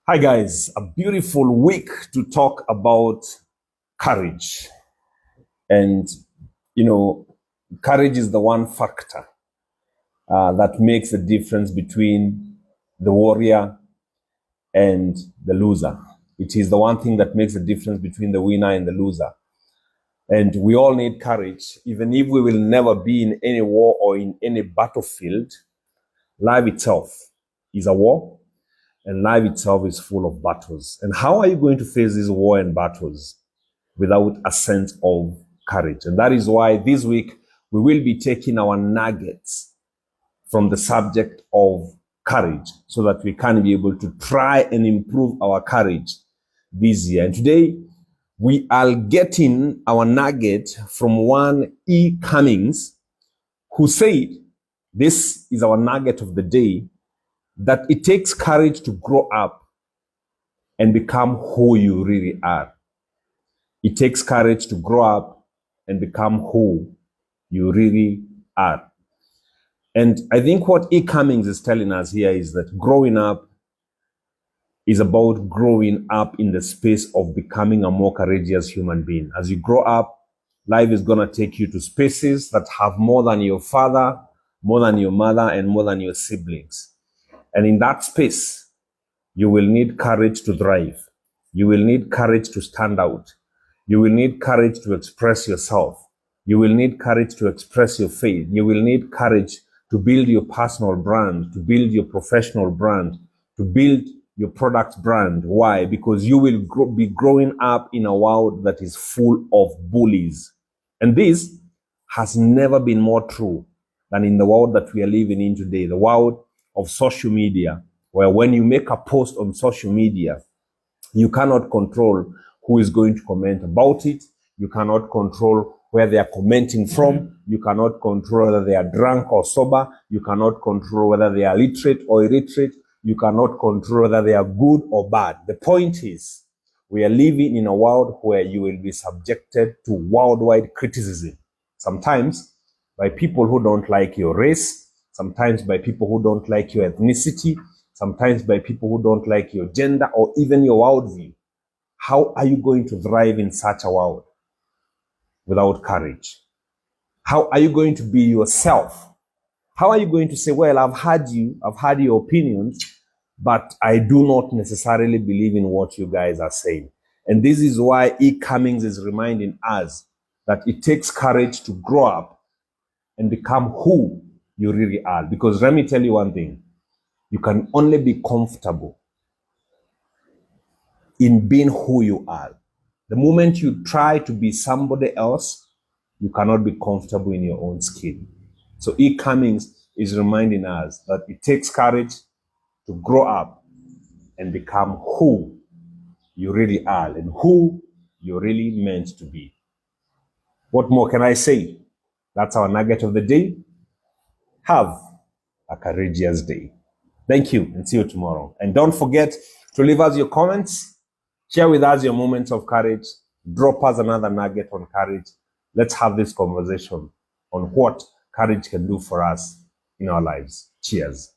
Hi, guys. A beautiful week to talk about courage. And, courage is the one factor that makes the difference between the warrior and the loser. It is the one thing that makes the difference between the winner and the loser. And we all need courage, even if we will never be in any war or in any battlefield. Life itself is a war. And life itself is full of battles. And how are you going to face these war and battles without a sense of courage? And that is why this week we will be taking our nuggets from the subject of courage so that we can be able to try and improve our courage this year. And today we are getting our nugget from one E. Cummings, who said, this is our nugget of the day, that it takes courage to grow up and become who you really are. It takes courage to grow up and become who you really are. And I think what E. Cummings is telling us here is that growing up is about growing up in the space of becoming a more courageous human being. As you grow up, life is going to take you to spaces that have more than your father, more than your mother, and more than your siblings. And in that space, you will need courage to thrive. You will need courage to stand out. You will need courage to express yourself. You will need courage to express your faith. You will need courage to build your personal brand, to build your professional brand, to build your product brand. Why? Because you will be growing up in a world that is full of bullies. And this has never been more true than in the world that we are living in today, the world of social media, where when you make a post on social media, you cannot control who is going to comment about it. You cannot control where they are commenting from. You cannot control whether they are drunk or sober. You cannot control whether they are literate or illiterate. You cannot control whether they are good or bad. The point is, we are living in a world where you will be subjected to worldwide criticism. Sometimes by people who don't like your race, sometimes by people who don't like your ethnicity, sometimes by people who don't like your gender or even your worldview. How are you going to thrive in such a world without courage? How are you going to be yourself? How are you going to say, well, I've heard your opinions, but I do not necessarily believe in what you guys are saying. And this is why E. Cummings is reminding us that it takes courage to grow up and become who you really are. Because let me tell you one thing, you can only be comfortable in being who you are. The moment you try to be somebody else, you cannot be comfortable in your own skin. So E. Cummings is reminding us that it takes courage to grow up and become who you really are and who you're really meant to be. What more can I say? That's our nugget of the day. Have a courageous day. Thank you and see you tomorrow. And don't forget to leave us your comments, share with us your moments of courage, drop us another nugget on courage. Let's have this conversation on what courage can do for us in our lives. Cheers.